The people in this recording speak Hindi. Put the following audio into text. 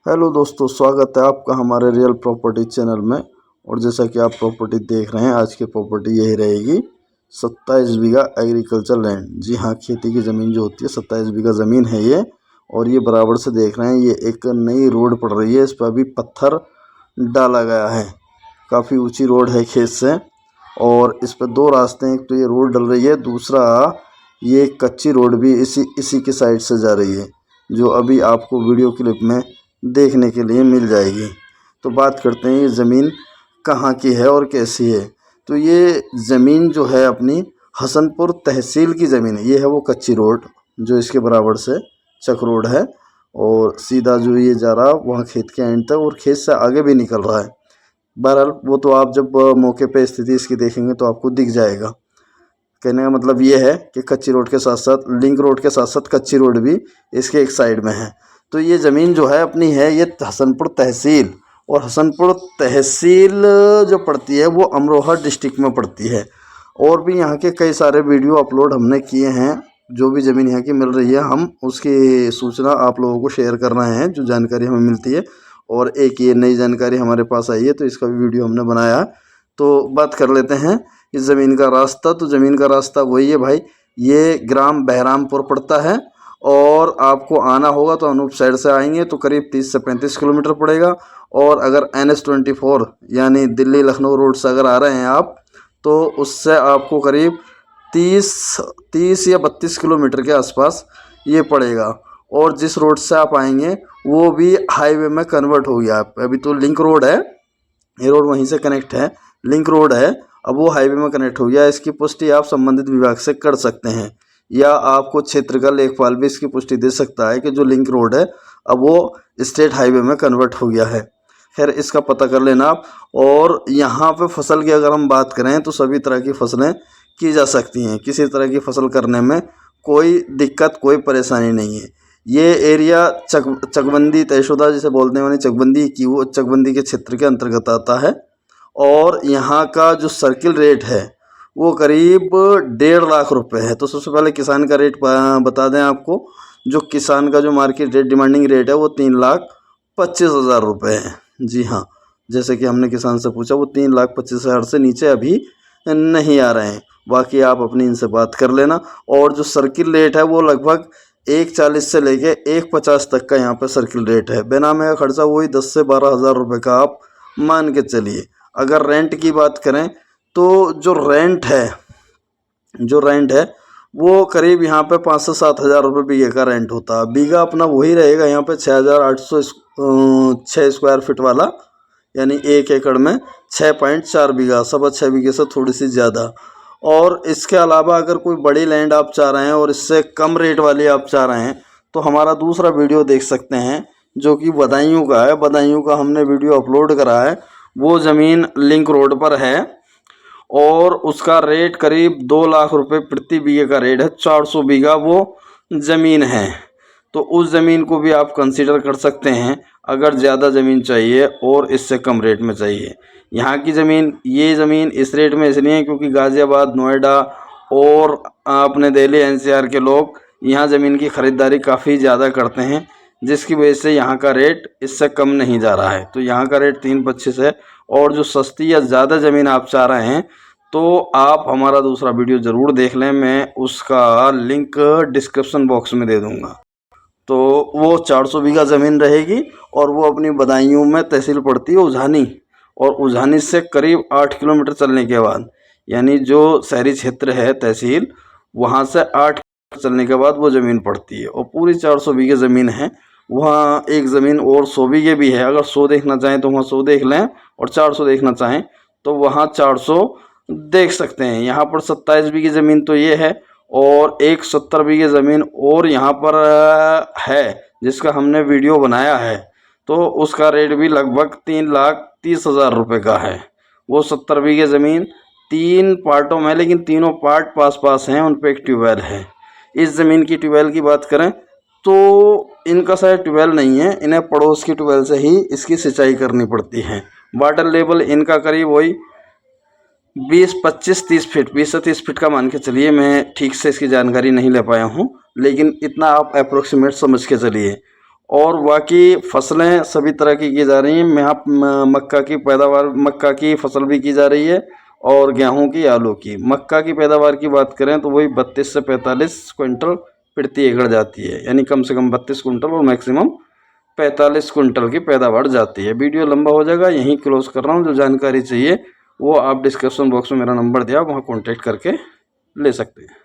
हेलो दोस्तों, स्वागत है आपका हमारे रियल प्रॉपर्टी चैनल में। और जैसा कि आप प्रॉपर्टी देख रहे हैं, आज की प्रॉपर्टी यही रहेगी 27 बीघा एग्रीकल्चर लैंड। जी हाँ, खेती की ज़मीन जो होती है 27 बीघा ज़मीन है ये। और ये बराबर से देख रहे हैं, ये एक नई रोड पड़ रही है, इस पर अभी पत्थर डाला गया है। काफ़ी ऊँची रोड है खेत से, और इस पर दो रास्ते हैं। एक तो ये रोड डल रही है, दूसरा ये कच्ची रोड भी इसी की साइड से जा रही है, जो अभी आपको वीडियो क्लिप में देखने के लिए मिल जाएगी। तो बात करते हैं ये ज़मीन कहाँ की है और कैसी है। तो ये ज़मीन जो है अपनी हसनपुर तहसील की ज़मीन है। ये है वो कच्ची रोड जो इसके बराबर से चक रोड है, और सीधा जो ये जा रहा वहाँ खेत के एंड तक, और खेत से आगे भी निकल रहा है। बहरहाल वो तो आप जब मौके पे स्थिति इसकी देखेंगे तो आपको दिख जाएगा। कहने का मतलब ये है कि कच्ची रोड के साथ साथ, लिंक रोड के साथ साथ कच्ची रोड भी इसके एक साइड में है। तो ये ज़मीन जो है अपनी है ये हसनपुर तहसील, और हसनपुर तहसील जो पड़ती है वो अमरोहा डिस्ट्रिक्ट में पड़ती है। और भी यहाँ के कई सारे वीडियो अपलोड हमने किए हैं। जो भी ज़मीन यहाँ की मिल रही है, हम उसकी सूचना आप लोगों को शेयर कर रहे हैं, जो जानकारी हमें मिलती है। और एक ये नई जानकारी हमारे पास आई है, तो इसका भी वीडियो हमने बनाया। तो बात कर लेते हैं इस ज़मीन का रास्ता। तो ज़मीन का रास्ता वही है भाई, ये ग्राम बहरामपुर पड़ता है, और आपको आना होगा तो अनूप साइड से आएंगे तो करीब 30 से 35 किलोमीटर पड़ेगा। और अगर NH-24 यानी दिल्ली लखनऊ रोड से अगर आ रहे हैं आप, तो उससे आपको करीब 30 या 32 किलोमीटर के आसपास ये पड़ेगा। और जिस रोड से आप आएंगे वो भी हाईवे में कन्वर्ट हो गया। अभी तो लिंक रोड है, ये रोड वहीं से कनेक्ट है, लिंक रोड है, अब वो हाईवे में कनेक्ट हो गया। इसकी पुष्टि आप संबंधित विभाग से कर सकते हैं, या आपको क्षेत्र का लेखपाल भी इसकी पुष्टि दे सकता है कि जो लिंक रोड है अब वो स्टेट हाईवे में कन्वर्ट हो गया है। खैर, इसका पता कर लेना आप। और यहाँ पे फसल की अगर हम बात करें तो सभी तरह की फसलें की जा सकती हैं, किसी तरह की फसल करने में कोई दिक्कत, कोई परेशानी नहीं है। ये एरिया चकबंदी तहसीलदार जिसे बोलते हैं, चकबंदी की, वो चकबंदी के क्षेत्र के अंतर्गत आता है। और यहाँ का जो सर्किल रेट है वो करीब 1.5 लाख रुपए है। तो सबसे पहले किसान का रेट बता दें आपको। जो किसान का जो मार्केट रेट, डिमांडिंग रेट है, वो 3,25,000 रुपये है। जी हाँ, जैसे कि हमने किसान से पूछा, वो 3,25,000 से नीचे अभी नहीं आ रहे हैं। बाकी आप अपनी इनसे बात कर लेना। और जो सर्किल रेट है वो लगभग 1,40 से लेके 1,50 तक का यहाँ पे सर्किल रेट है। बेनामे का खर्चा वही 10 से 12,000 रुपये का आप मान के चलिए। अगर रेंट की बात करें तो जो रेंट है वो करीब यहाँ पे 5 से 7,000 रुपये बीघे का रेंट होता है। बीघा अपना वही रहेगा यहाँ पे 6,806 स्क्वायर फीट वाला, यानी 1 एकड़ में 6.4 बीघा, 6.25 बीघे से थोड़ी सी ज़्यादा। और इसके अलावा अगर कोई बड़ी लैंड आप चाह रहे हैं और इससे कम रेट वाली आप चाह रहे हैं, तो हमारा दूसरा वीडियो देख सकते हैं जो कि बदायूं का है। बदायूं का हमने वीडियो अपलोड करा है। वो ज़मीन लिंक रोड पर है, और उसका रेट करीब 2 लाख रुपए प्रति बीघे का रेट है। 400 बीघा वो ज़मीन है। तो उस ज़मीन को भी आप कंसीडर कर सकते हैं अगर ज़्यादा ज़मीन चाहिए और इससे कम रेट में चाहिए। यहाँ की ज़मीन, ये ज़मीन इस रेट में इसलिए है क्योंकि गाज़ियाबाद, नोएडा और अपने दिल्ली NCR के लोग यहाँ ज़मीन की ख़रीदारी काफ़ी ज़्यादा करते हैं, जिसकी वजह से यहाँ का रेट इससे कम नहीं जा रहा है। तो यहाँ का रेट 3,25 है। और जो सस्ती या ज़्यादा ज़मीन आप चाह रहे हैं तो आप हमारा दूसरा वीडियो ज़रूर देख लें, मैं उसका लिंक डिस्क्रिप्शन बॉक्स में दे दूँगा। तो वो 400 बीघा ज़मीन रहेगी, और वो अपनी बदायूं में तहसील पड़ती है उझानी, और उझानी से करीब 8 किलोमीटर चलने के बाद, यानी जो शहरी क्षेत्र है तहसील, वहाँ से 8 किलोमीटर चलने के बाद वो ज़मीन पड़ती है। और पूरी 400 बीघे ज़मीन है। वहाँ एक ज़मीन और 100 बीघे भी है। अगर 100 देखना चाहें तो वहाँ 100 देख लें, और 400 देखना चाहें तो वहाँ 400 देख सकते हैं। यहाँ पर 27 बीघे ज़मीन तो ये है, और एक 70 बीघे ज़मीन और यहाँ पर है जिसका हमने वीडियो बनाया है। तो उसका रेट भी लगभग 3,30,000 रुपये का है। वो 70 बीघे ज़मीन 3 पार्टों में, लेकिन तीनों पार्ट पास पास हैं, उन पर एक ट्यूबवेल है। इस ज़मीन की ट्यूबवेल की बात करें तो इनका शायद ट्यूबवेल नहीं है, इन्हें पड़ोस की ट्यूबवेल से ही इसकी सिंचाई करनी पड़ती है। वाटर लेवल इनका करीब वही 20, 25, 30 फीट, 20 से 30 फीट का मान के चलिए। मैं ठीक से इसकी जानकारी नहीं ले पाया हूँ, लेकिन इतना आप अप्रोक्सीमेट समझ के चलिए। और बाकी फसलें सभी तरह की जा रही हैं। यहाँ मक्का की पैदावार, मक्का की फसल भी की जा रही है और गेहूं की, आलू की। मक्का की पैदावार की बात करें तो वही 32 से 45 क्विंटल प्रति एकड़ जाती है, यानी कम से कम 32 कुंटल और मैक्सिमम 45 कुंटल की पैदावार जाती है। वीडियो लंबा हो जाएगा, यहीं क्लोज कर रहा हूँ। जो जानकारी चाहिए वो आप डिस्क्रिप्शन बॉक्स में मेरा नंबर दिया, वहाँ कॉन्टेक्ट करके ले सकते हैं।